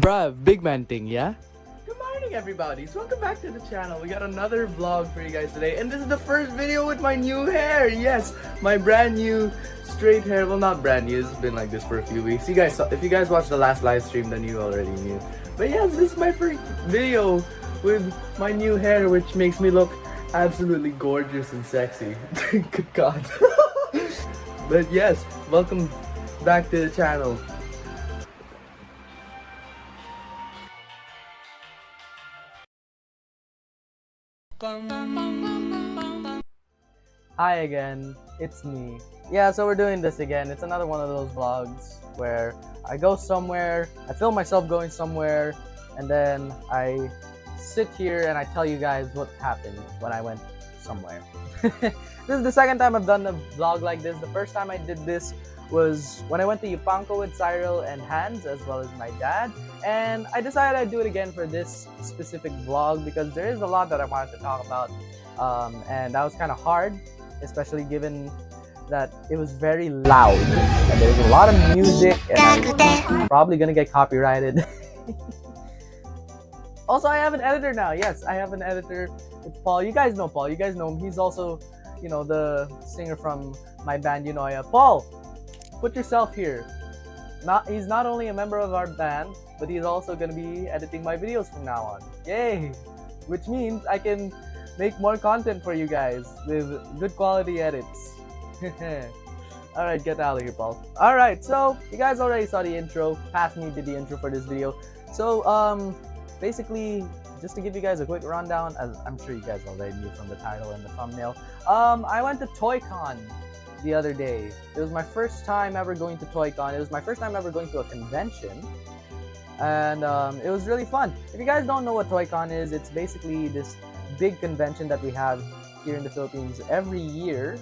Bruv, big man thing, yeah? Good morning, everybody. So welcome back to the channel. We got another vlog for you guys today, and this is the first video with my new hair. Yes, my brand new straight hair. Well, not brand new. It's been like this for a few weeks. You guys, if you guys watched the last live stream, then you already knew. But yes, this is my first video with my new hair, which makes me look absolutely gorgeous and sexy. Good God. But yes, welcome back to the channel. Hi again, it's me. Yeah, so we're doing this again. It's another one of those vlogs where I go somewhere, I film myself going somewhere, and then I sit here and I tell you guys what happened when I went somewhere. This is the second time I've done a vlog like this. The first time I did this was when I went to Yupanco with Cyril and Hans, as well as my dad. And I decided I'd do it again for this specific vlog because there is a lot that I wanted to talk about. And that was kind of hard, especially given that it was very loud and there was a lot of music and I'm probably gonna get copyrighted. Also, I have an editor now. Yes, I have an editor. It's Paul. You guys know Paul. You guys know him. He's also, you know, the singer from my band, Unoya. Paul, put yourself here. He's not only a member of our band, but he's also going to be editing my videos from now on. Yay! Which means I can make more content for you guys with good quality edits. Alright, get out of here, Paul. Alright, so you guys already saw the intro. Past me did the intro for this video. So, basically, just to give you guys a quick rundown, as I'm sure you guys already knew from the title and the thumbnail, I went to ToyCon the other day. It was my first time ever going to ToyCon. It was my first time ever going to a convention, and it was really fun. If you guys don't know what ToyCon is, it's basically this big convention that we have here in the Philippines every year.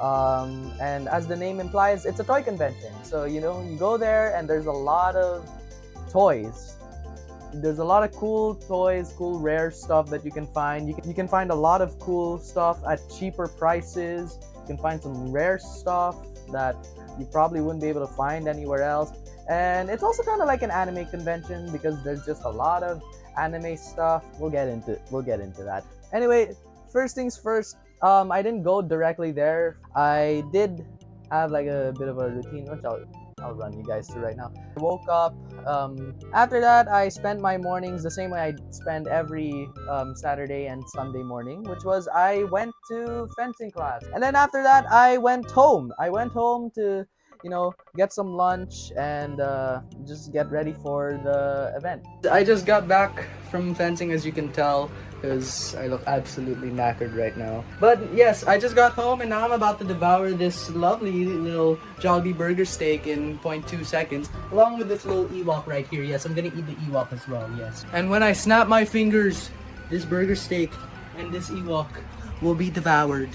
And as the name implies, it's a toy convention. So, you know, you go there and there's a lot of toys. There's a lot of cool toys, cool rare stuff that you can find. You can find a lot of cool stuff at cheaper prices. You can find some rare stuff that you probably wouldn't be able to find anywhere else. And it's also kind of like an anime convention because there's just a lot of anime stuff. We'll get into that. Anyway, first things first, I didn't go directly there. I did have like a bit of a routine, which I'll run you guys through right now. I woke up. After that, I spent my mornings the same way I spend every Saturday and Sunday morning, which was I went to fencing class. And then after that, I went home. I went home to, you know, get some lunch and just get ready for the event. I just got back from fencing, as you can tell, because I look absolutely knackered right now. But yes, I just got home and now I'm about to devour this lovely little Jollibee burger steak in 0.2 seconds, along with this little Ewok right here. Yes, I'm gonna eat the Ewok as well, yes. And when I snap my fingers, this burger steak and this Ewok will be devoured.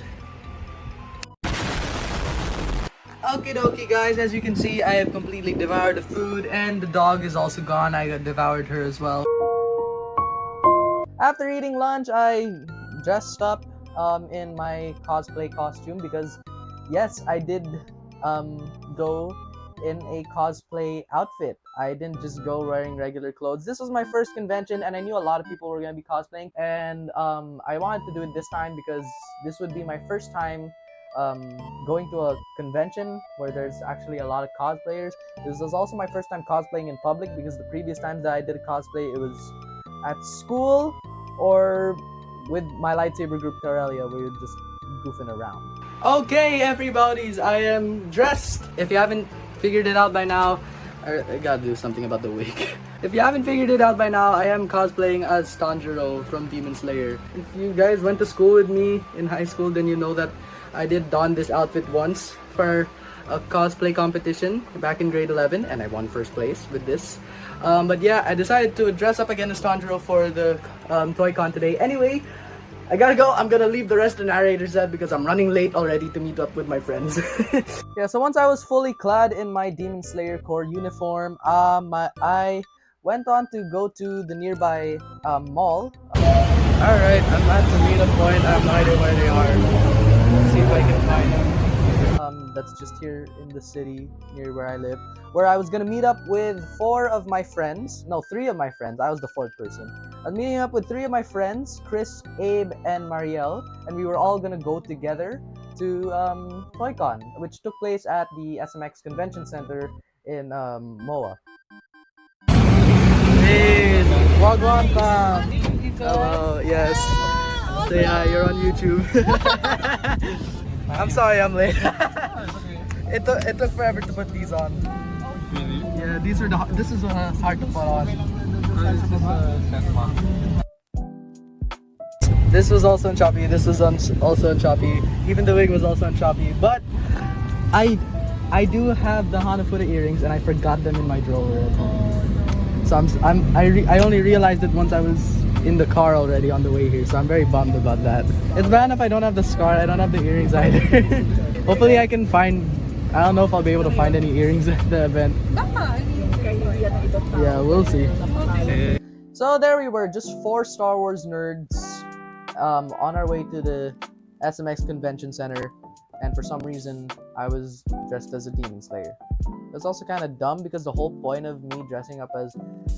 Okie dokie, guys, as you can see, I have completely devoured the food and the dog is also gone. I devoured her as well. After eating lunch, I dressed up in my cosplay costume because, yes, I did go in a cosplay outfit. I didn't just go wearing regular clothes. This was my first convention and I knew a lot of people were going to be cosplaying, and I wanted to do it this time because this would be my first time going to a convention where there's actually a lot of cosplayers. This was also my first time cosplaying in public because the previous times that I did a cosplay, it was at school or with my lightsaber group Corellia. We were just goofing around. Okay, everybody's, I am dressed. If you haven't figured it out by now, I gotta do something about the wig. If you haven't figured it out by now, I am cosplaying as Tanjiro from Demon Slayer. If you guys went to school with me in high school, then you know that I did don this outfit once for a cosplay competition back in grade 11 and I won first place with this. But yeah, I decided to dress up again as Tanjiro for the ToyCon today. Anyway, I gotta go. I'm gonna leave the rest of the narrator set because I'm running late already to meet up with my friends. Yeah, so once I was fully clad in my Demon Slayer Corps uniform, I went on to go to the nearby mall. Alright, I'm at the meetup point. I have no idea where they are. Let's see if I can find them. that's just here in the city near where I live, where I was gonna meet up with 4 of my friends. No, 3 of my friends. I was the 4th person. I was meeting up with 3 of my friends, Chris, Abe, and Marielle, and we were all gonna go together to Toycon, which took place at the SMX Convention Center in MOA. Hey, Wagwan fam. Hello, yes. Say hi, you're on YouTube. I'm sorry I'm late. It took forever to put these on. Really? Yeah, this is hard to put on. This was also on Shopee. This was also on Shopee. Even the wig was also on Shopee. But I do have the Hanafuda earrings and I forgot them in my drawer at home. So I only realized it once I was in the car already on the way here. So I'm very bummed about that. It's bad enough I don't have the scar. I don't have the earrings either. Hopefully I can find. I don't know if I'll be able to find any earrings at the event. Yeah, we'll see. So there we were, just 4 Star Wars nerds on our way to the SMX Convention Center, and for some reason I was dressed as a Demon Slayer. It's also kind of dumb because the whole point of me dressing up as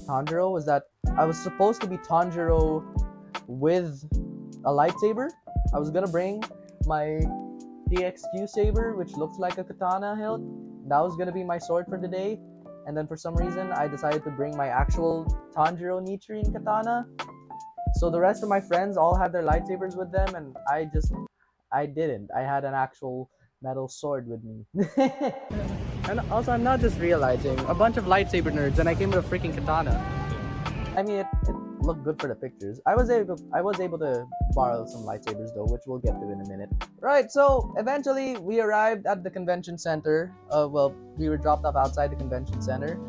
Tanjiro was that I was supposed to be Tanjiro with a lightsaber. I was gonna bring my DXQ saber, which looks like a katana hilt. That was gonna be my sword for the day. And then for some reason, I decided to bring my actual Tanjiro Nichirin katana. So the rest of my friends all had their lightsabers with them, and I didn't. I had an actual metal sword with me. And also, I'm not just realizing, a bunch of lightsaber nerds, and I came with a freaking katana. I mean, it looked good for the pictures. I was able to borrow some lightsabers though, which we'll get to in a minute. Right, so eventually we arrived at the convention center. Well, we were dropped off outside the convention center.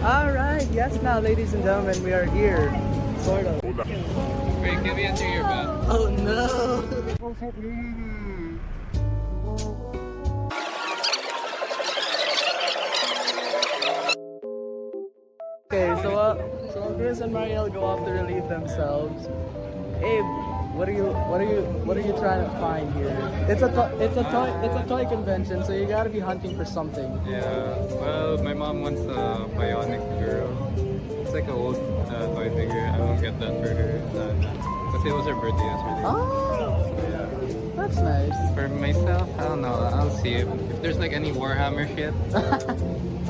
All right, yes, now, ladies and gentlemen, we are here. Sort of. Wait, can we enter your bed? Oh no! Okay, so Chris and Marielle go off to relieve themselves. Abe, what are you trying to find here? It's a toy convention, so you gotta be hunting for something. Yeah, well, my mom wants a bionic girl. It's like an old toy figure. I won't get that for her. Because it was her birthday yesterday. Oh, Yeah. that's nice. For myself, I don't know. I'll see if there's like any Warhammer shit.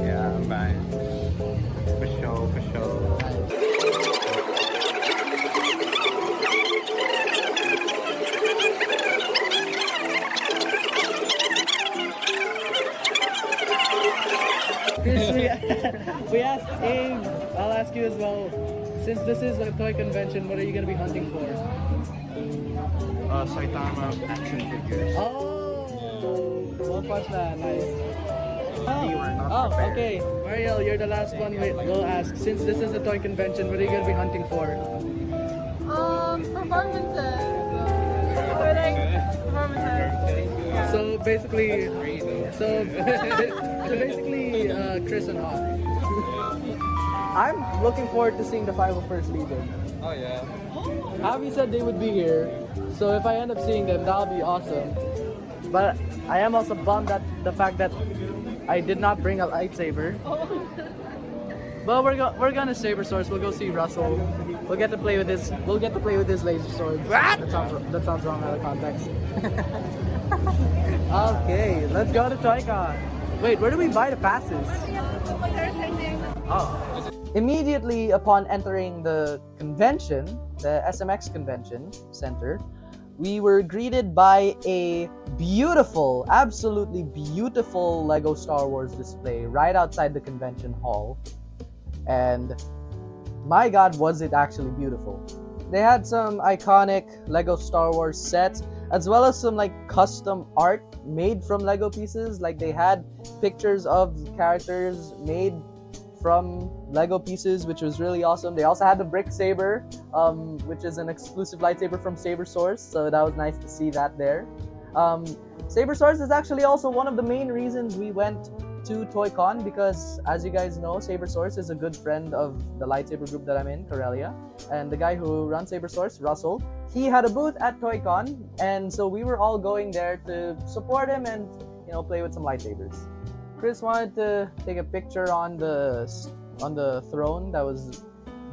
Yeah, I'm buying. For sure, for sure. Chris, we asked Abe, I'll ask you as well. Since this is a toy convention, what are you gonna be hunting for? Saitama action figures. Oh, One Punch Man, nice. We were not prepared. Okay. Marielle, you're the last one we'll ask. Since this is a toy convention, what are you gonna be hunting for? Performances. Or like performances. Yeah. So basically, Chris and Hawk. I'm looking forward to seeing the 501st Legion. Oh yeah. Abby said they would be here, so if I end up seeing them, that'll be awesome. But I am also bummed at the fact that I did not bring a lightsaber. But we're gonna saber source. We'll go see Russell. We'll get to play with his laser sword. That sounds wrong out of context. Okay, let's go to ToyCon. Wait, where do we buy the passes? Oh. Immediately upon entering the convention, the SMX Convention Center, we were greeted by a beautiful, absolutely beautiful Lego Star Wars display right outside the convention hall. And my god, was it actually beautiful. They had some iconic Lego Star Wars sets, as well as some like custom art made from Lego pieces. Like they had pictures of characters made from Lego pieces, which was really awesome. They also had the Brick Saber, which is an exclusive lightsaber from Saber Source, so that was nice to see that there. Saber Source is actually also one of the main reasons we went to ToyCon, because as you guys know, Saber Source is a good friend of the lightsaber group that I'm in, Corellia, and the guy who runs Saber Source, Russell, he had a booth at ToyCon, and so we were all going there to support him and play with some lightsabers. Chris wanted to take a picture on the throne that was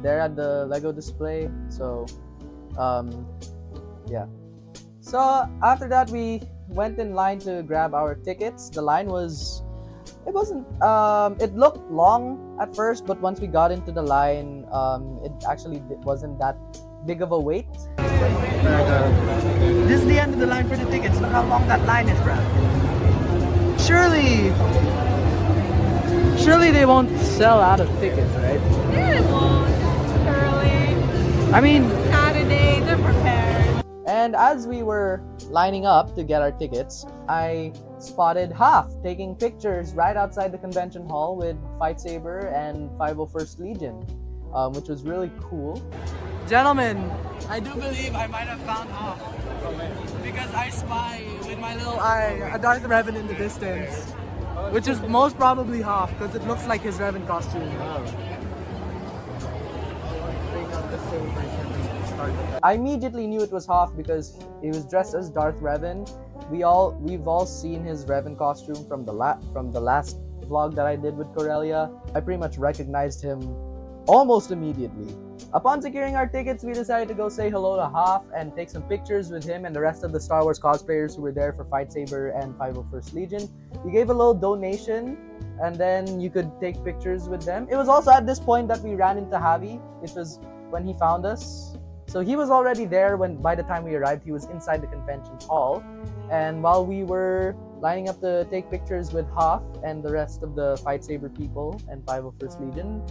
there at the Lego display. So, yeah. So after that, we went in line to grab our tickets. The line it looked long at first, but once we got into the line, it actually wasn't that big of a wait. This is the end of the line for the tickets. Look how long that line is, Brad. Surely they won't sell out of tickets, right? They won't. Early. I mean, Saturday, they're prepared. and as we were lining up to get our tickets, I spotted Half taking pictures right outside the convention hall with Fight Saber and 501st Legion, which was really cool. Gentlemen, I do believe I might have found Half because I spy with my little eye a Darth Revan in the distance, which is most probably Half because it looks like his Revan costume. I immediately knew it was Hoff because he was dressed as Darth Revan. We've all seen his Revan costume from the last vlog that I did with Corellia. I pretty much recognized him almost immediately. Upon securing our tickets, we decided to go say hello to Hoff and take some pictures with him and the rest of the Star Wars cosplayers who were there for Fight Saber and 501st Legion. We gave a little donation and then you could take pictures with them. It was also at this point that we ran into Javi, which was when he found us. So he was already there by the time we arrived. He was inside the convention hall. And while we were lining up to take pictures with Hoff and the rest of the Fight Saber people and 501st Legion,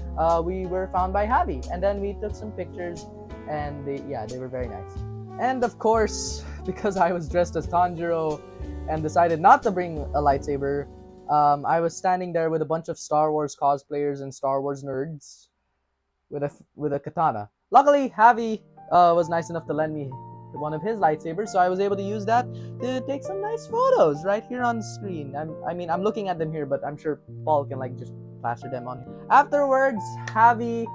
we were found by Javi. And then we took some pictures and they were very nice. And of course, because I was dressed as Tanjiro and decided not to bring a lightsaber, I was standing there with a bunch of Star Wars cosplayers and Star Wars nerds with a katana. Luckily, Javi was nice enough to lend me one of his lightsabers, so I was able to use that to take some nice photos right here on the screen. I'm looking at them here, but I'm sure Paul can just plaster them on. Afterwards, Javi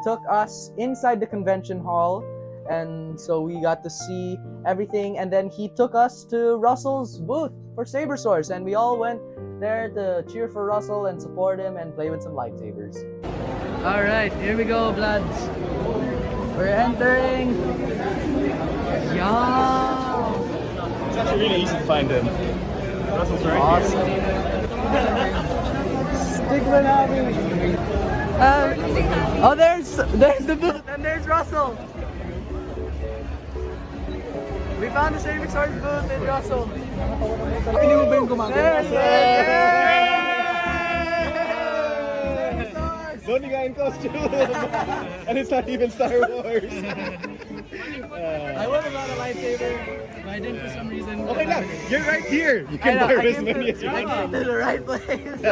took us inside the convention hall, and so we got to see everything. And then he took us to Russell's booth for Saber Source, and we all went there to cheer for Russell and support him and play with some lightsabers. All right, here we go, bloods. We're entering. Yeah. It's actually really easy to find him. Russell's right Awesome. Stick with Javi. Oh, there's the booth and there's Russell. We found the Saber Source booth in Russell. It's only guy in costume, and it's not even Star Wars. I would have bought a lightsaber, but I didn't for some reason. Okay, now you're right here. You can borrow as many as you I want. came to the right place.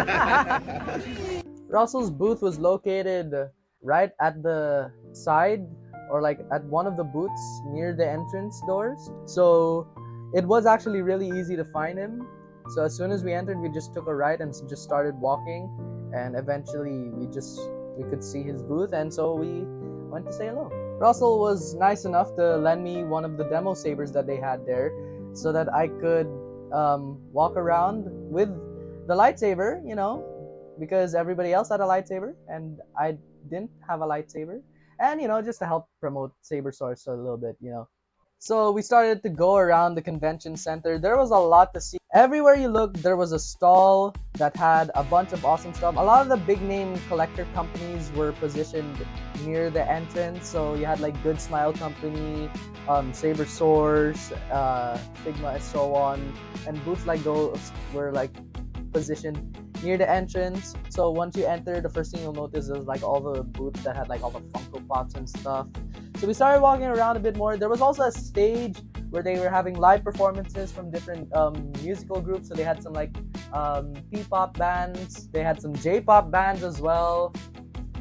Russell's booth was located right at the side, or at one of the booths near the entrance doors. So it was actually really easy to find him. So as soon as we entered, we just took a right and just started walking. And eventually we could see his booth, and so we went to say hello. Russell was nice enough to lend me one of the demo sabers that they had there so that I could walk around with the lightsaber, because everybody else had a lightsaber and I didn't have a lightsaber. And, just to help promote Saber Source a little bit, So we started to go around the convention center. There was a lot to see. Everywhere you looked, there was a stall that had a bunch of awesome stuff. A lot of the big name collector companies were positioned near the entrance. So you had Good Smile Company, Saber Source, Figma, and so on. And booths like those were positioned near the entrance. So once you enter, the first thing you'll notice is all the booths that had all the Funko Pops and stuff. So we started walking around a bit more. There was also a stage where they were having live performances from different musical groups. So they had some P-pop bands. They had some J-pop bands as well.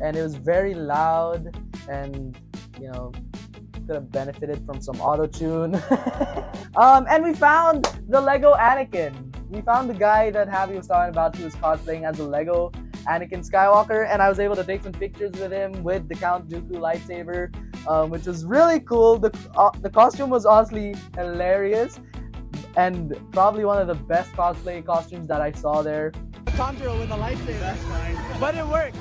And it was very loud and, could have benefited from some auto-tune. And we found the Lego Anakin. We found the guy that Javi was talking about who was cosplaying as a Lego Anakin Skywalker, and I was able to take some pictures with him with the Count Dooku lightsaber, which was really cool. The costume was honestly hilarious. and probably one of the best cosplay costumes that I saw there. Conjuro with a lightsaber, but it works.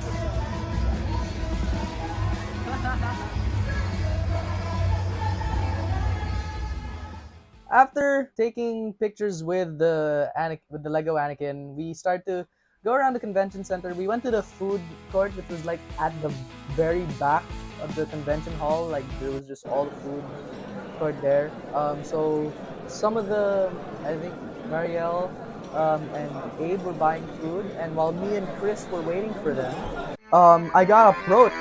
After taking pictures with the Lego Anakin, we start to go around the convention center. We went to the food court, which was like at the very back of the convention hall. Like there was just all the food court there. So some of the, I think Marielle and Abe were buying food, and while me and Chris were waiting for them, I got approached.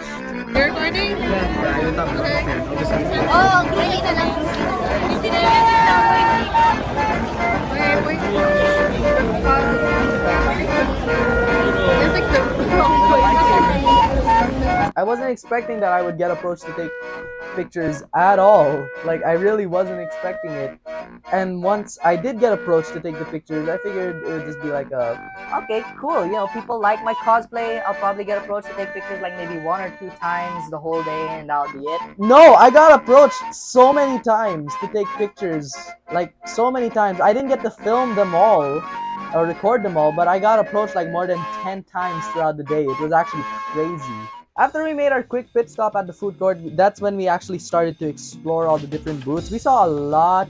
You're recording? Okay. Oh, okay na lang. Hindi na lang. Okay, wait. It's like the wrong way. I wasn't expecting that I would get approached to take pictures at all. Like, I really wasn't expecting it. And once I did get approached to take the pictures, I figured it would just be like okay, cool. You know, people like my cosplay. I'll probably get approached to take pictures like maybe 1 or 2 times the whole day, and that'll be it. No, I got approached so many times to take pictures. Like, so many times. I didn't get to film them all or record them all, but I got approached like more than 10 times throughout the day. It was actually crazy. After we made our quick pit stop at the food court, that's when we actually started to explore all the different booths. We saw a lot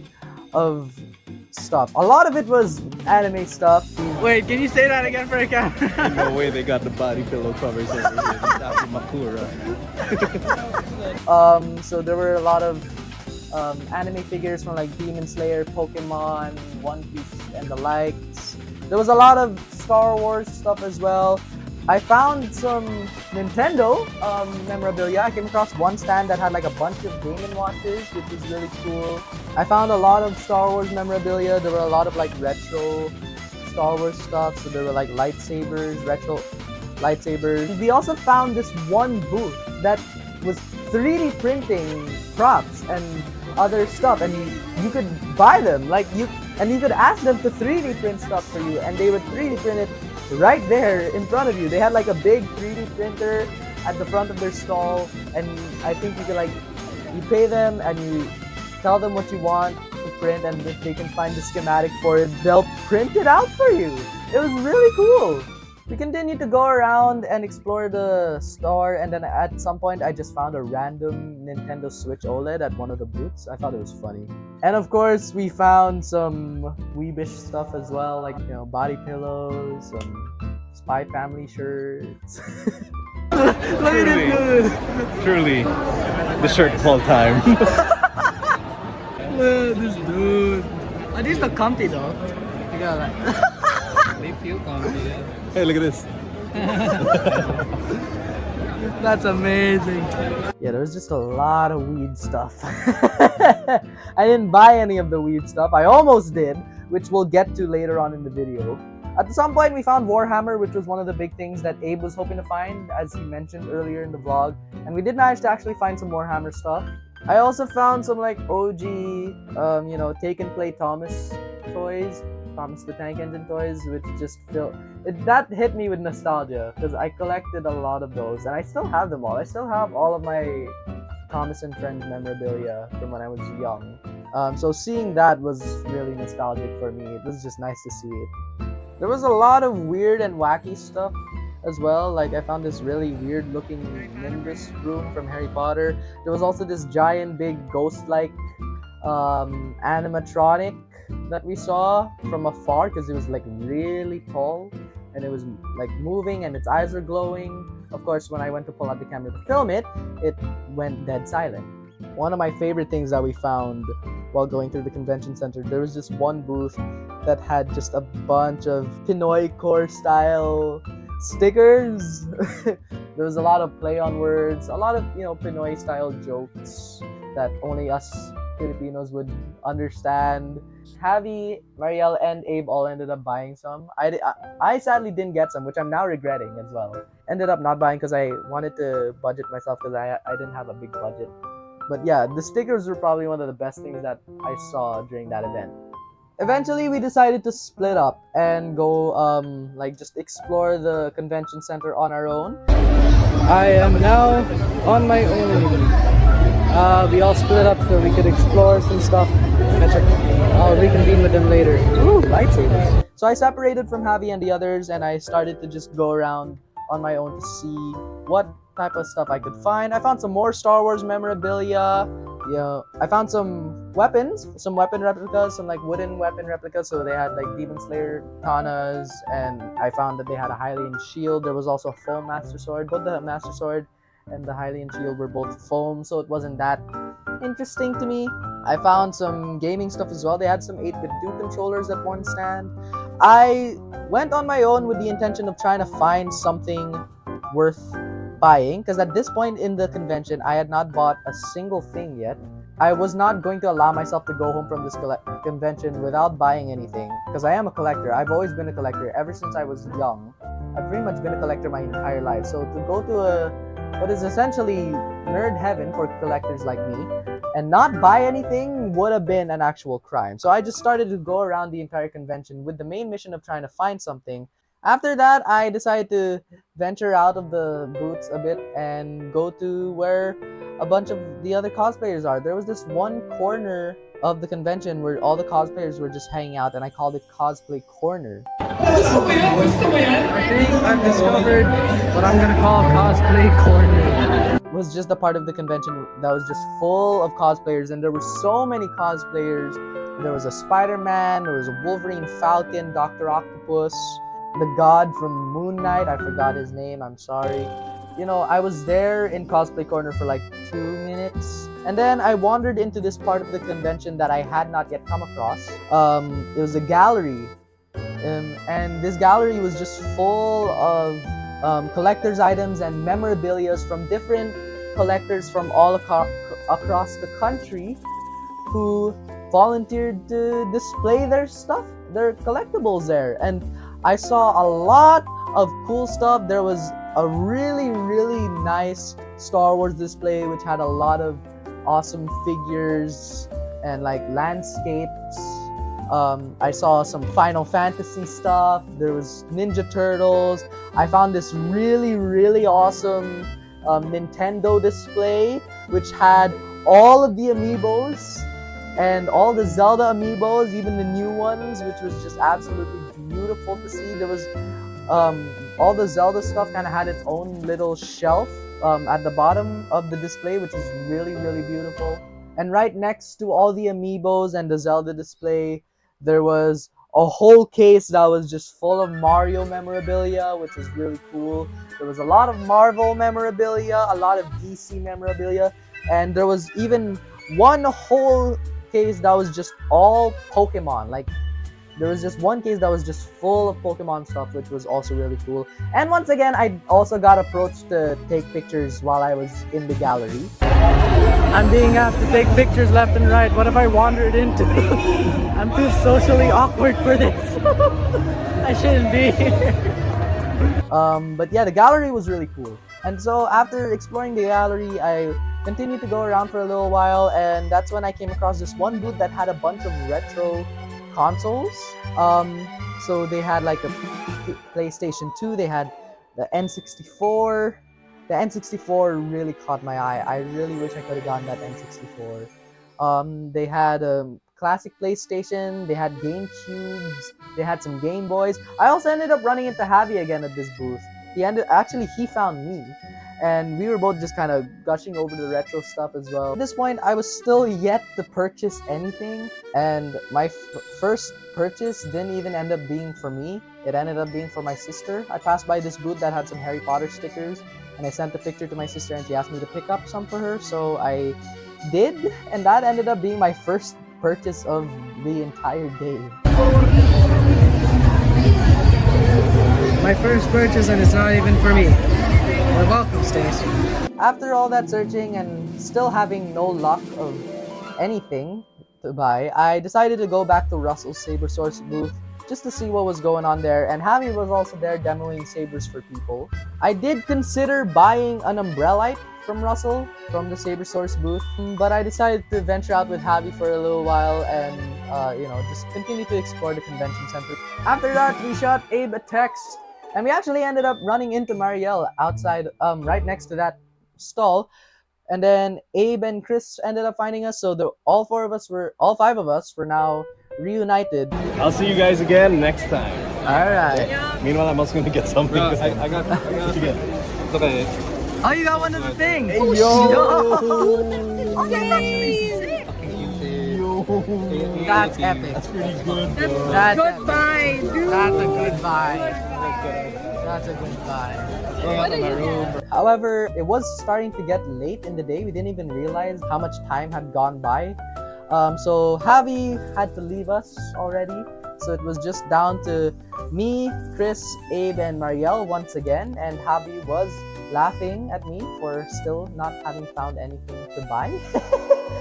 of stuff. A lot of it was anime stuff. Wait, can you say that again for a camera? No way they got the body pillow covers over here. It's after Makura. So there were a lot of anime figures from like Demon Slayer, Pokemon, One Piece, and the likes. There was a lot of Star Wars stuff as well. I found some Nintendo memorabilia. I came across one stand that had like a bunch of Game & Watches, which was really cool. I found a lot of Star Wars memorabilia. There were a lot of like retro Star Wars stuff. So there were like lightsabers, retro lightsabers. We also found this one booth that was 3D printing props and other stuff, and you could buy them. Like you could ask them to 3D print stuff for you, and they would 3D print it right there in front of you. They had like a big 3D printer at the front of their stall, and I think you could like, you pay them and you tell them what you want to print, and if they can find the schematic for it, they'll print it out for you. It was really cool. We continued to go around and explore the store, and then at some point I just found a random Nintendo Switch OLED at one of the booths. I thought it was funny. And of course, we found some Weebish stuff as well, like, you know, body pillows, some Spy Family shirts. Look at this dude. Truly, the shirt of all time. Look at this dude. Oh, these look comfy though. You got that. They feel comfy, yeah. Hey, look at this. That's amazing. Yeah, there was just a lot of weed stuff. I didn't buy any of the weed stuff. I almost did, which we'll get to later on in the video. At some point, we found Warhammer, which was one of the big things that Abe was hoping to find, as he mentioned earlier in the vlog. And we did manage to actually find some Warhammer stuff. I also found some like OG, you know, Take and Play Thomas toys. Thomas the Tank Engine toys, which just that hit me with nostalgia, because I collected a lot of those, and I still have them all. I still have all of my Thomas and Friends memorabilia from when I was young. So seeing that was really nostalgic for me. It was just nice to see it. There was a lot of weird and wacky stuff as well. Like I found this really weird looking Nimbus room from Harry Potter. There was also this giant big ghost-like animatronic that we saw from afar, because it was like really tall and it was like moving and its eyes were glowing. Of course, when I went to pull out the camera to film it, it went dead silent. One of my favorite things that we found while going through the convention center, there was this one booth that had just a bunch of Pinoy core style stickers. There was a lot of play on words, a lot of, you know, Pinoy style jokes that only us Filipinos would understand. Javi, Marielle, and Abe all ended up buying some. I sadly didn't get some, which I'm now regretting as well. Ended up not buying because I wanted to budget myself, because I didn't have a big budget. But yeah, the stickers were probably one of the best things that I saw during that event. Eventually, we decided to split up and go like just explore the convention center on our own. I am now on my own. We all split up so we could explore some stuff. I'll reconvene with them later. Ooh, lightsabers. So I separated from Javi and the others, and I started to just go around on my own to see what type of stuff I could find. I found some more Star Wars memorabilia. Yeah, I found some weapons, some weapon replicas, some like wooden weapon replicas. So they had like Demon Slayer katanas, and I found that they had a Hylian shield. There was also a foam Master Sword. Both the Master Sword and the Hylian shield were both foam, so it wasn't that interesting to me. I found some gaming stuff as well. They had some 8-bit 2 controllers at one stand. I went on my own with the intention of trying to find something worth buying, because at this point in the convention, I had not bought a single thing yet. I was not going to allow myself to go home from this convention without buying anything, because I am a collector. I've always been a collector ever since I was young. I've pretty much been a collector my entire life. So to go to what is essentially nerd heaven for collectors like me and not buy anything would have been an actual crime. So I just started to go around the entire convention with the main mission of trying to find something. After that, I decided to venture out of the booths a bit and go to where a bunch of the other cosplayers are. There was this one corner of the convention where all the cosplayers were just hanging out, and I called it Cosplay Corner. I think I've discovered what I'm gonna call Cosplay Corner. It was just a part of the convention that was just full of cosplayers, and there were so many cosplayers. There was a Spider-Man, there was a Wolverine, Falcon, Dr. Octopus, the god from Moon Knight, I forgot his name, I'm sorry. You know, I was there in Cosplay Corner for like 2 minutes, and then I wandered into this part of the convention that I had not yet come across. It was a gallery, and this gallery was just full of collector's items and memorabilia from different collectors from all across the country who volunteered to display their stuff, their collectibles there. And I saw a lot of cool stuff. There was a really nice Star Wars display which had a lot of awesome figures and like landscapes. I saw some Final Fantasy stuff. There was Ninja Turtles. I found this really awesome Nintendo display which had all of the amiibos and all the Zelda amiibos, even the new ones, which was just absolutely beautiful to see. There was all the Zelda stuff kind of had its own little shelf at the bottom of the display, which was really beautiful. And right next to all the amiibos and the Zelda display, there was a whole case that was just full of Mario memorabilia, which was really cool. There was a lot of Marvel memorabilia, a lot of DC memorabilia, and there was even one whole case that was just all Pokemon. Like, there was just one case that was just full of Pokemon stuff, which was also really cool. And once again, I also got approached to take pictures while I was in the gallery. I'm being asked to take pictures left and right. What have I wandered into? I'm too socially awkward for this. I shouldn't be here. But yeah, the gallery was really cool. And so after exploring the gallery, I continued to go around for a little while, and that's when I came across this one booth that had a bunch of retro consoles. So they had like a PlayStation 2, they had the N64. The N64 really caught my eye. I really wish I could have gotten that N64. They had a classic PlayStation, they had GameCubes, they had some Game Boys. I also ended up running into Javi again at this booth. He found me, and we were both just kind of gushing over the retro stuff as well. At this point, I was still yet to purchase anything, and my first purchase didn't even end up being for me. It ended up being for my sister. I passed by this booth that had some Harry Potter stickers, and I sent a picture to my sister, and she asked me to pick up some for her, so I did, and that ended up being my first purchase of the entire day. My first purchase, and it's not even for me. You're welcome, Stacy. After all that searching and still having no luck of anything to buy, I decided to go back to Russell's Saber Source booth just to see what was going on there, and Javi was also there demoing sabers for people. I did consider buying an umbrella from Russell from the Saber Source booth, but I decided to venture out with Javi for a little while and just continue to explore the convention center. After that, we shot Abe a text, and we actually ended up running into Marielle outside, right next to that stall. And then Abe and Chris ended up finding us. So all five of us were now reunited. I'll see you guys again next time. All right. Meanwhile, I'm also gonna get something. No, to say. I got. What you get? It's okay. Oh, you got one of the things. Hey, yo. Oh, that's actually sick. That's epic. That's pretty good, bro. That's Good epic. buy, dude. That's a good buy. That's a good buy. However, it was starting to get late in the day. We didn't even realize how much time had gone by. So Javi had to leave us already. So it was just down to me, Chris, Abe, and Marielle once again. And Javi was laughing at me for still not having found anything to buy.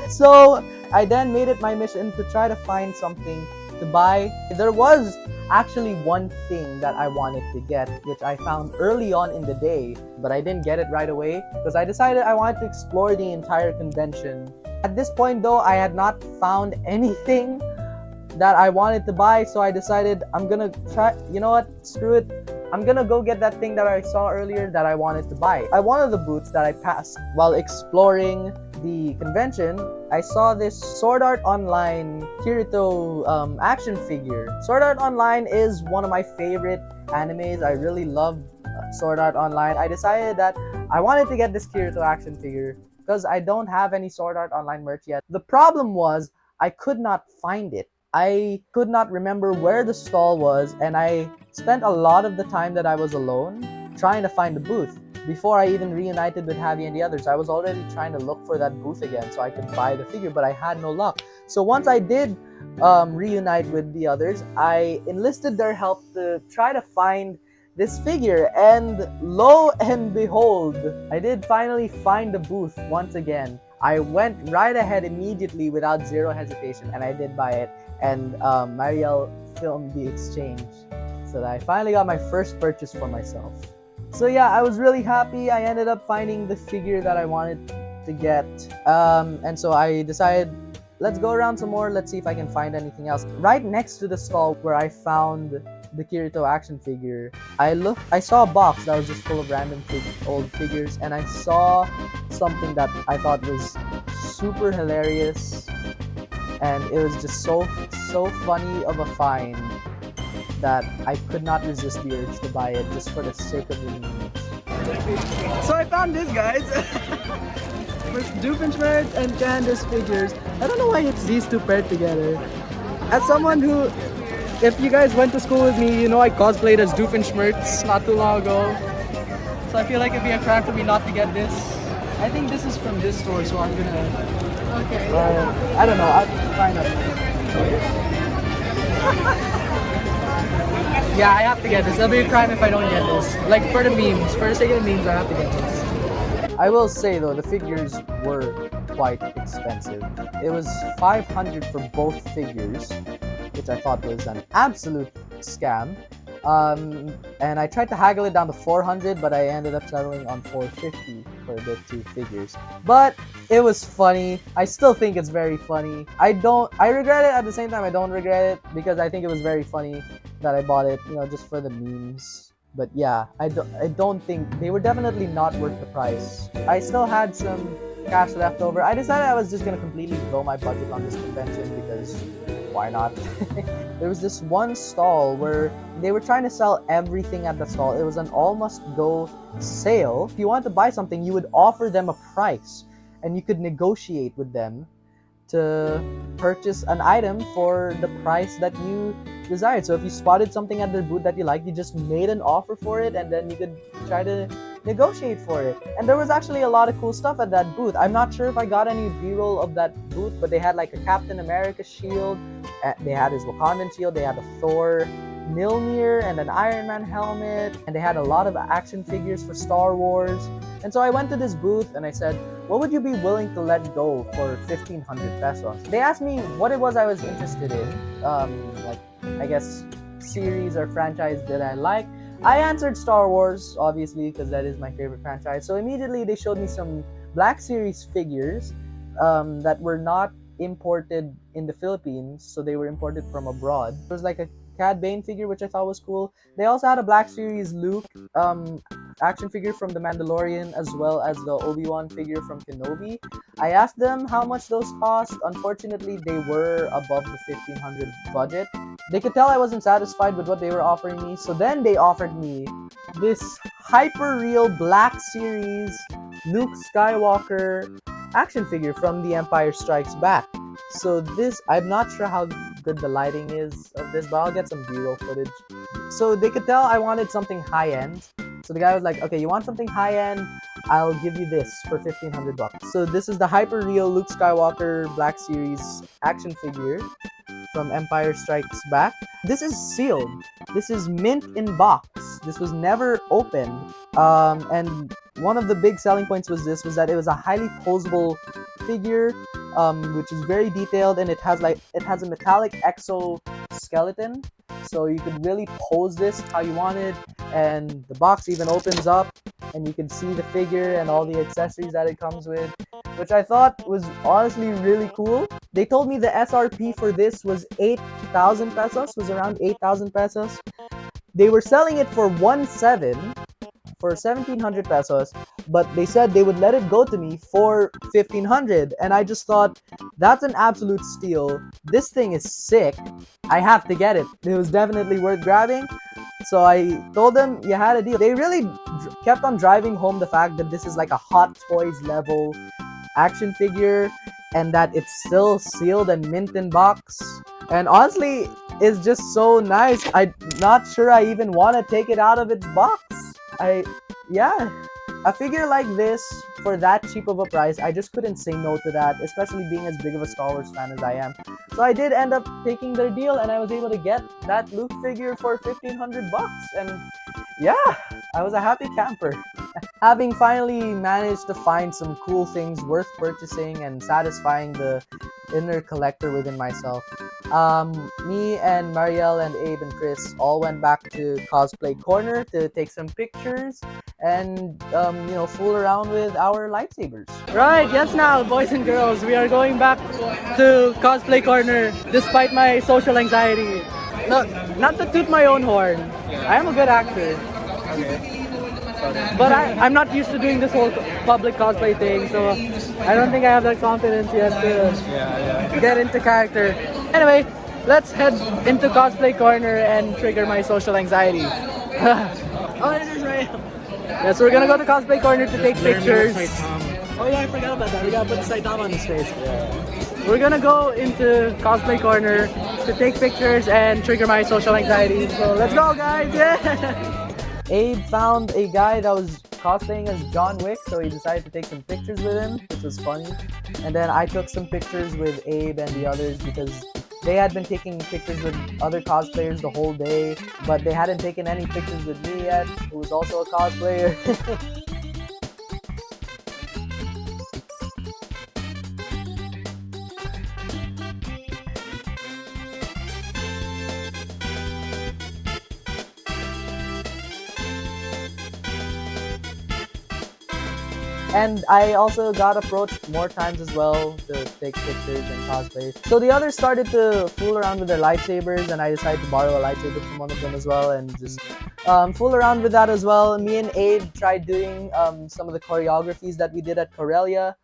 So I then made it my mission to try to find something to buy. There was actually one thing that I wanted to get, which I found early on in the day, but I didn't get it right away because I decided I wanted to explore the entire convention. At this point though, I had not found anything that I wanted to buy, so I decided I'm gonna try, you know what, screw it. I'm gonna go get that thing that I saw earlier that I wanted to buy. At one of the booths that I passed while exploring the convention, I saw this Sword Art Online Kirito action figure. Sword Art Online is one of my favorite animes. I really love Sword Art Online. I decided that I wanted to get this Kirito action figure because I don't have any Sword Art Online merch yet. The problem was I could not find it. I could not remember where the stall was, and I spent a lot of the time that I was alone trying to find the booth. Before I even reunited with Javi and the others, I was already trying to look for that booth again so I could buy the figure, but I had no luck. So once I did reunite with the others, I enlisted their help to try to find this figure, and lo and behold, I did finally find the booth once again. I went right ahead immediately without zero hesitation, and I did buy it. And Marielle filmed the exchange, so that I finally got my first purchase for myself. So yeah, I was really happy. I ended up finding the figure that I wanted to get, and so I decided, let's go around some more. Let's see if I can find anything else. Right next to the stall where I found the Kirito action figure, I saw a box that was just full of random old figures, and I saw something that I thought was super hilarious, and it was just so funny of a find that I could not resist the urge to buy it just for the sake of the memes. So I found this, guys. With Doofenshmirtz and Candace figures. I don't know why it's these two paired together. As someone who, if you guys went to school with me, you know I cosplayed as Doofenshmirtz not too long ago. So I feel like it'd be a crime for me not to get this. I think this is from this store, so I'm gonna... Okay. I don't know, I'll find out. Yeah, I have to get this. It'll be a crime if I don't get this. Like, for the memes, for the sake of the memes, I have to get this. I will say though, the figures were quite expensive. It was $500 for both figures, which I thought was an absolute scam. And I tried to haggle it down to $400, but I ended up settling on $450 for the two figures. But it was funny. I still think it's very funny. I regret it at the same time. I don't regret it because I think it was very funny that I bought it, you know, just for the memes. But yeah, I don't think they were definitely not worth the price. I still had some cash left over. I decided I was just gonna completely blow my budget on this convention because why not? There was this one stall where they were trying to sell everything at the stall. It was an all-must-go sale. If you wanted to buy something, you would offer them a price, and you could negotiate with them to purchase an item for the price that you desired. So if you spotted something at their booth that you liked, you just made an offer for it, and then you could try to negotiate for it. And there was actually a lot of cool stuff at that booth. I'm not sure if I got any b-roll of that booth, but they had like a Captain America shield, they had his Wakandan shield, they had a Thor Mjolnir and an Iron Man helmet, and they had a lot of action figures for Star Wars. And so I went to this booth and I said, what would you be willing to let go for 1,500 pesos? They asked me what it was I was interested in, like, I guess, series or franchise that I like. I answered Star Wars, obviously, because that is my favorite franchise. So immediately they showed me some Black Series figures that were not imported in the Philippines, so they were imported from abroad. There was like a Cad Bane figure, which I thought was cool. They also had a Black Series Luke action figure from The Mandalorian as well as the Obi-Wan figure from Kenobi. I asked them how much those cost. Unfortunately, they were above the 1500 budget. They could tell I wasn't satisfied with what they were offering me, so then they offered me this hyper real Black Series Luke Skywalker action figure from The Empire Strikes Back. So this, I'm not sure how good the lighting is of this, but I'll get some B-roll footage. So they could tell I wanted something high-end. So the guy was like, okay, you want something high-end? I'll give you this for 1500 bucks. So this is the hyper real Luke Skywalker Black Series action figure from Empire Strikes Back. This is sealed. This is mint in box. This was never opened. And one of the big selling points was that it was a highly posable figure, which is very detailed, and it has a metallic exoskeleton, so you could really pose this how you wanted. And the box even opens up, and you can see the figure and all the accessories that it comes with, which I thought was honestly really cool. They told me the SRP for this was 8,000 pesos, was around 8,000 pesos. They were selling it for 1,700 pesos, but they said they would let it go to me for 1,500, and I just thought, that's an absolute steal. This thing is sick. I have to get it. It was definitely worth grabbing. So I told them you had a deal. They really kept on driving home the fact that this is like a Hot Toys level action figure, and that it's still sealed and mint in box. And honestly, it's just so nice. I'm not sure I even want to take it out of its box. Yeah, a figure like this for that cheap of a price, I just couldn't say no to that, especially being as big of a Star Wars fan as I am. So I did end up taking their deal, and I was able to get that Luke figure for 1,500 bucks. And yeah, I was a happy camper. Having finally managed to find some cool things worth purchasing and satisfying the inner collector within myself, me and Marielle and Abe and Chris all went back to Cosplay Corner to take some pictures and fool around with our lightsabers. Right, yes, now boys and girls, we are going back to Cosplay Corner despite my social anxiety. No, not to toot my own horn. I am a good actor. But I'm not used to doing this whole public cosplay thing, so I don't think I have that confidence yet to get into character. Anyway, let's head into Cosplay Corner and trigger my social anxiety. Oh, it is right. Yeah, so we're gonna go to Cosplay Corner to take pictures. Oh yeah, I forgot about that. We gotta put the Saitama on his face. Yeah. We're gonna go into Cosplay Corner to take pictures and trigger my social anxiety. So let's go, guys! Yeah. Abe found a guy that was cosplaying as John Wick, so he decided to take some pictures with him, which was funny. And then I took some pictures with Abe and the others because they had been taking pictures with other cosplayers the whole day, but they hadn't taken any pictures with me yet, who was also a cosplayer. And I also got approached more times as well to take pictures and cosplay. So the others started to fool around with their lightsabers, and I decided to borrow a lightsaber from one of them as well and just fool around with that as well. Me and Abe tried doing some of the choreographies that we did at Corellia.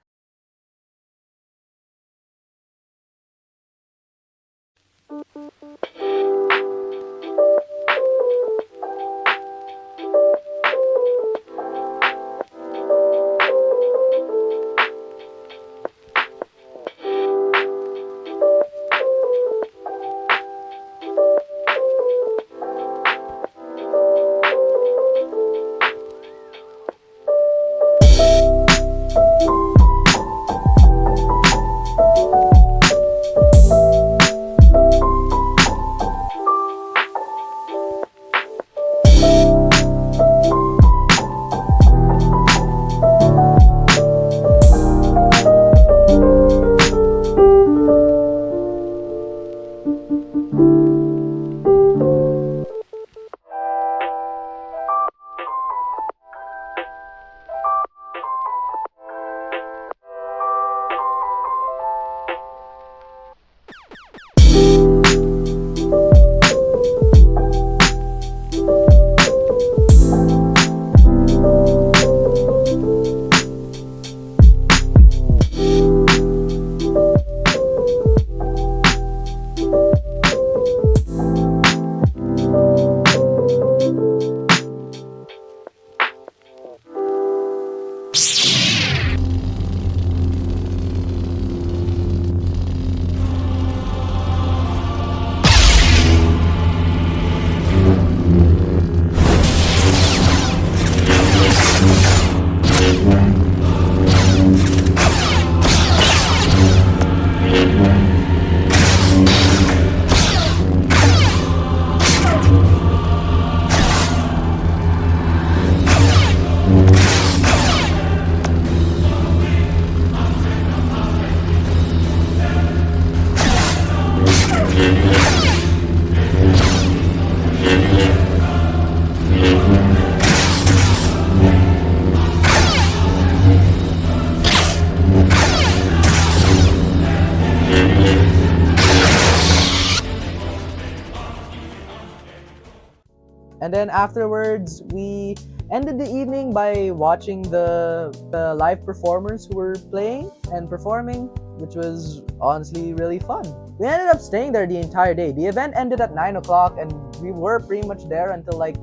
And then afterwards, we ended the evening by watching the live performers who were playing and performing, which was honestly really fun. We ended up staying there the entire day. The event ended at 9 o'clock and we were pretty much there until like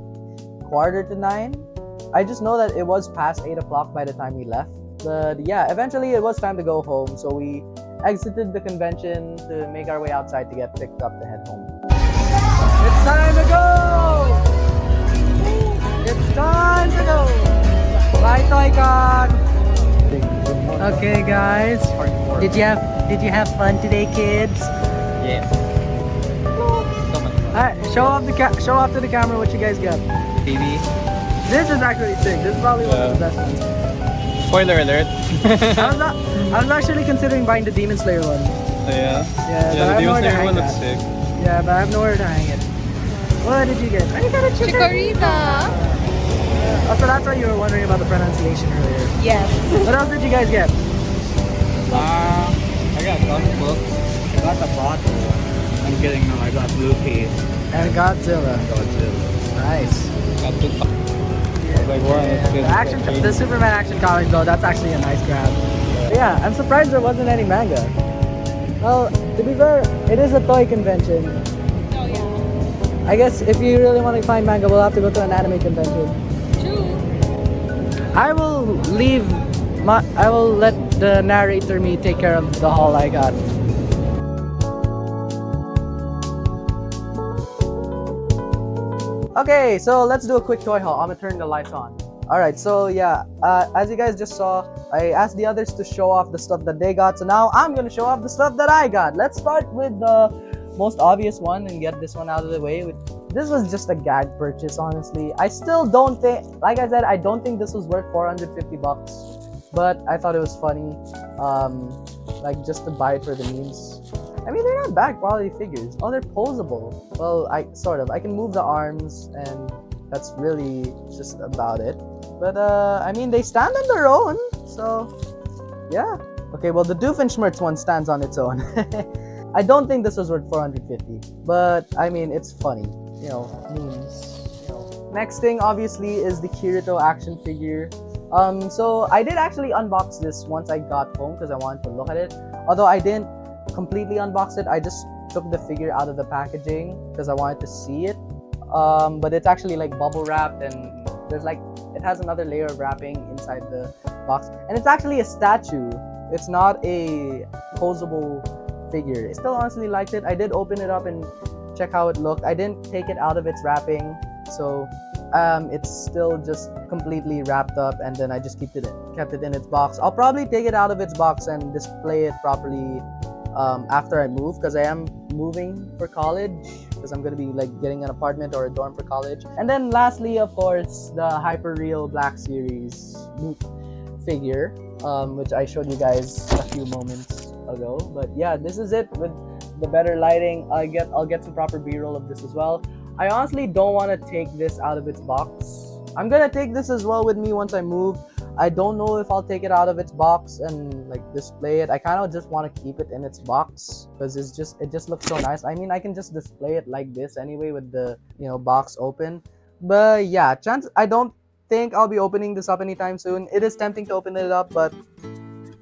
8:45. I just know that it was past 8 o'clock by the time we left. But yeah, eventually it was time to go home, so we exited the convention to make our way outside to get picked up to head home. It's time to go! It's time to go! Bye, Toycon! Okay, guys. Did you have fun today, kids? Yes. Alright, show off to the camera what you guys got. TV. This is actually sick. This is probably one of the best ones. Spoiler alert. I was actually considering buying the Demon Slayer one. Yeah. Yeah, but I the have Demon nowhere to Slayer hang one looks that. sick. Yeah, but I have nowhere to hang it. What did you get? I got a Chikorita. Oh, so that's why you were wondering about the pronunciation earlier. Yes. What else did you guys get? I got comic books. I got the bottle. I'm kidding, no, I got blue case. And Godzilla. Nice. Got two. Like one. Yeah, the Superman action comics though, that's actually a nice grab. But yeah, I'm surprised there wasn't any manga. Well, to be fair, it is a toy convention. Oh yeah. I guess if you really want to find manga, we'll have to go to an anime convention. True. I will let the narrator me take care of the haul I got. Okay, so let's do a quick toy haul. I'm gonna turn the lights on. Alright, so yeah, as you guys just saw, I asked the others to show off the stuff that they got, so now I'm gonna show off the stuff that I got. Let's start with the most obvious one and get this one out of the way. This was just a gag purchase, honestly. I still don't think, like I said, I don't think this was worth 450 bucks, but I thought it was funny, like just to buy it for the memes. I mean, they're not bad quality figures. Oh, they're posable. Well, I can move the arms, and that's really just about it. But I mean, they stand on their own, so yeah. Okay, well, the Doofenshmirtz one stands on its own. I don't think this was worth 450, but I mean, it's funny, you know, memes. You know. Next thing, obviously, is the Kirito action figure. So I did actually unbox this once I got home because I wanted to look at it. Although I didn't completely unbox it, I just took the figure out of the packaging because I wanted to see it. But it's actually like bubble wrapped, and there's like, it has another layer of wrapping inside the box, and it's actually a statue. It's not a posable figure. I still honestly liked it. I did open it up and check how it looked. I didn't take it out of its wrapping, so it's still just completely wrapped up, and then I just kept it in its box. I'll probably take it out of its box and display it properly after I move, because I am moving for college, because I'm going to be like getting an apartment or a dorm for college. And then lastly, of course, the Hyper Real Black Series figure, which I showed you guys a few moments ago. But yeah, this is it with the better lighting. I'll get some proper B-roll of this as well. I honestly don't want to take this out of its box. I'm gonna take this as well with me once I move. I don't know if I'll take it out of its box and like display it. I kind of just want to keep it in its box because it just looks so nice. I mean, I can just display it like this anyway with the, you know, box open. But yeah, I don't think I'll be opening this up anytime soon. It is tempting to open it up, but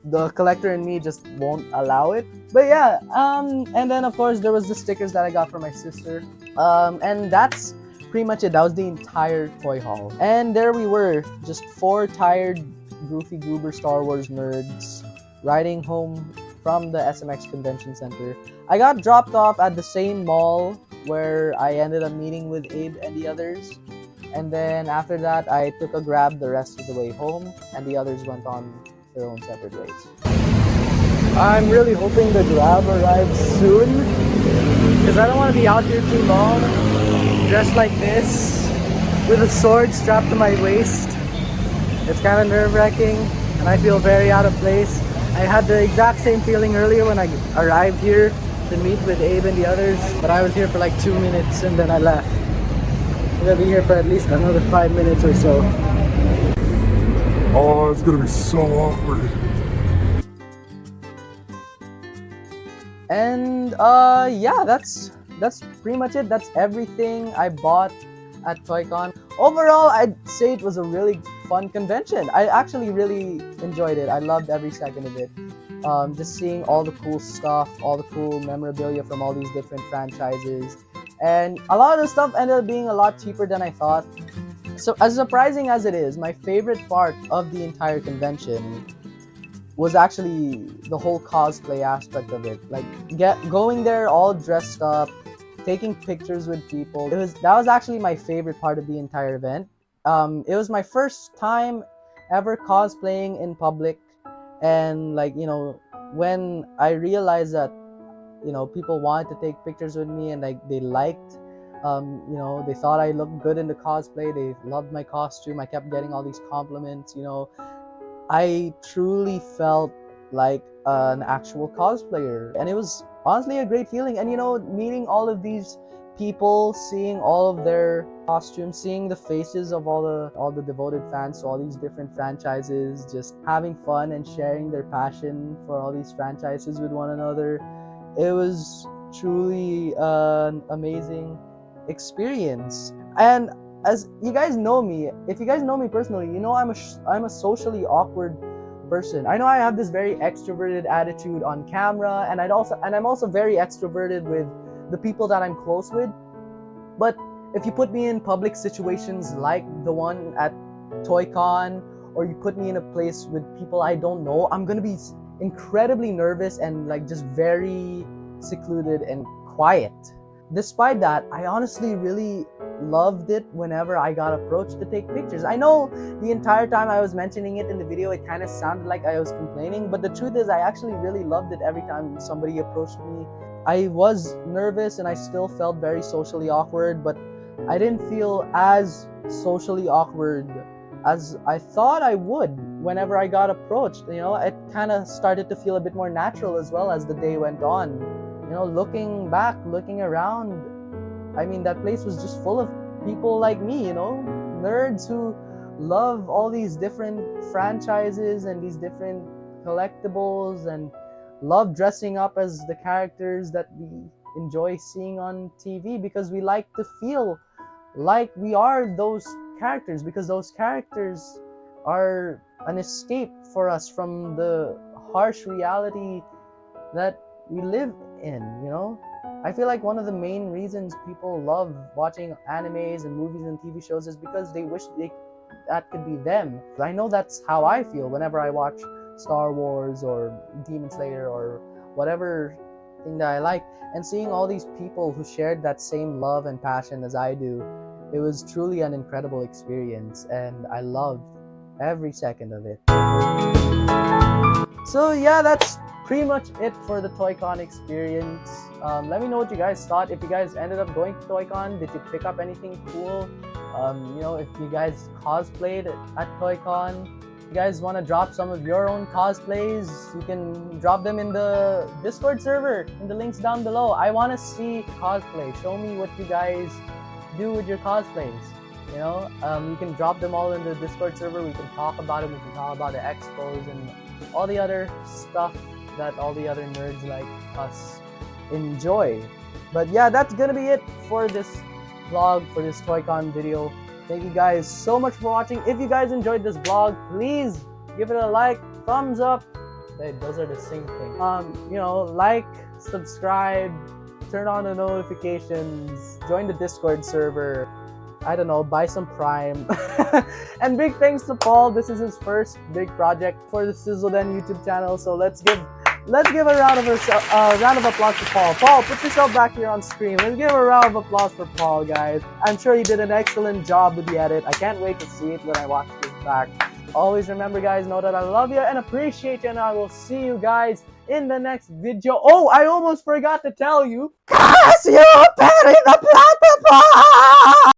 the collector in me just won't allow it. But yeah, and then of course there was the stickers that I got from my sister, and that's pretty much it. That was the entire toy haul, and there we were, just 4 tired, goofy goober Star Wars nerds riding home from the SMX Convention Center. I got dropped off at the same mall where I ended up meeting with Abe and the others, and then after that I took a Grab the rest of the way home, and the others went on their own separate ways. I'm really hoping the Grab arrives soon, because I don't want to be out here too long dressed like this with a sword strapped to my waist. It's kind of nerve-wracking and I feel very out of place. I had the exact same feeling earlier when I arrived here to meet with Abe and the others, but I was here for like 2 minutes and then I left. I'm gonna be here for at least another 5 minutes or so. Oh, it's gonna be so awkward. And yeah, that's pretty much it. That's everything I bought at ToyCon. Overall, I'd say it was a really fun convention. I actually really enjoyed it. I loved every second of it. Just seeing all the cool stuff, all the cool memorabilia from all these different franchises. And a lot of the stuff ended up being a lot cheaper than I thought. So as surprising as it is, my favorite part of the entire convention was actually the whole cosplay aspect of it. Like going there all dressed up, taking pictures with people. That was actually my favorite part of the entire event. It was my first time ever cosplaying in public, and when I realized that people wanted to take pictures with me and they liked, they thought I looked good in the cosplay. They loved my costume. I kept getting all these compliments. I truly felt like an actual cosplayer, and it was honestly a great feeling. And meeting all of these people, seeing all of their costumes, seeing the faces of all the devoted fans to all these different franchises, just having fun and sharing their passion for all these franchises with one another. It was truly an amazing experience. And as you guys know me, if you guys know me personally, I'm a socially awkward person. I know I have this very extroverted attitude on camera, and I'm also very extroverted with the people that I'm close with. But if you put me in public situations like the one at ToyCon, or you put me in a place with people I don't know, I'm gonna be incredibly nervous and just very secluded and quiet. Despite that, I honestly really loved it whenever I got approached to take pictures. I know the entire time I was mentioning it in the video, it kind of sounded like I was complaining, but the truth is I actually really loved it every time somebody approached me. I was nervous and I still felt very socially awkward, but I didn't feel as socially awkward as I thought I would whenever I got approached. It kind of started to feel a bit more natural as well as the day went on. Looking back, looking around, I mean, that place was just full of people like me, nerds who love all these different franchises and these different collectibles and love dressing up as the characters that we enjoy seeing on TV, because we like to feel like we are those characters, because those characters are an escape for us from the harsh reality that we live in. I feel like one of the main reasons people love watching animes and movies and TV shows is because they wish that could be them. I know that's how I feel whenever I watch Star Wars or Demon Slayer or whatever thing that I like, and seeing all these people who shared that same love and passion as I do, it was truly an incredible experience, and I loved every second of it. So yeah, that's pretty much it for the ToyCon experience. Let me know what you guys thought. If you guys ended up going to ToyCon, did you pick up anything cool? If you guys cosplayed at ToyCon, if you guys want to drop some of your own cosplays, you can drop them in the Discord server in the links down below. I want to see cosplay. Show me what you guys do with your cosplays. You can drop them all in the Discord server. We can talk about it. We can talk about the expos and all the other stuff that all the other nerds like us enjoy. But yeah, that's gonna be it for this vlog, for this ToyCon video. Thank you guys so much for watching. If you guys enjoyed this vlog, please give it a like, thumbs up. Wait, those are the same thing. Like, subscribe, turn on the notifications, join the Discord server. I don't know, buy some Prime. And big thanks to Paul. This is his first big project for the SethSZL YouTube channel. So let's give a round of applause to Paul. Paul, put yourself back here on screen. Let's give a round of applause for Paul, guys. I'm sure he did an excellent job with the edit. I can't wait to see it when I watch this back. Always remember, guys, know that I love you and appreciate you, and I will see you guys in the next video. Oh, I almost forgot to tell you. Cause you're better in the platform!